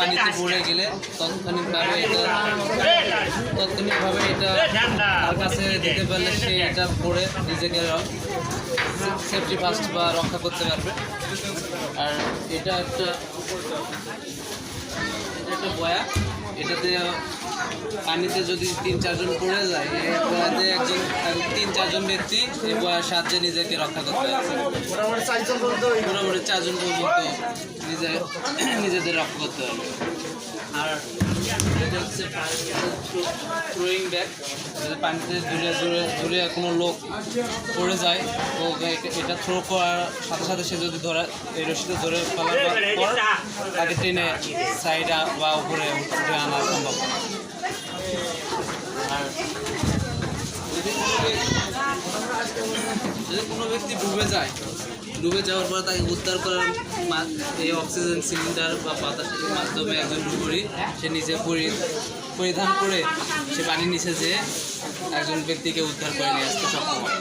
পানিতে পড়ে গেলে তাৎক্ষণিকভাবে এটা তার কাছে দিতে পারলে সে এটা পড়ে নিজেকে সেফটি ফার্স্ট বা রক্ষা করতে পারবে। আর এটা একটা বয়া, এটাতে পানিতে যদি 3-4 জন পড়ে যায়, এই বয়াতে 3-4 জন ব্যক্তি এই বয়ার সাহায্যে নিজেকে রক্ষা করতে পারবে। মোটামুটি 4 জন পর্যন্ত নিজেদের রক্ষা করতে পারবে। আর এটা হচ্ছে থ্রোয়িং ব্যাগ, পানিতে দূরে কোনো লোক পড়ে যায় তো এটা থ্রো করার সাথে সাথে সে যদি এই রশিতে ধরে ফেলার পর তাকে টেনে সাইডে বা উপরে উঠে আনা সম্ভব। আর যদি কোনো ব্যক্তি ডুবে যাওয়ার পর তাকে উদ্ধার করার এই অক্সিজেন সিলিন্ডার বা বাতাসের মাধ্যমে একজন ডুবুরি সে নিজে পরিধান করে সে পানির নিচে যেয়ে একজন ব্যক্তিকে উদ্ধার করে নিয়ে আসতে সক্ষম হয়।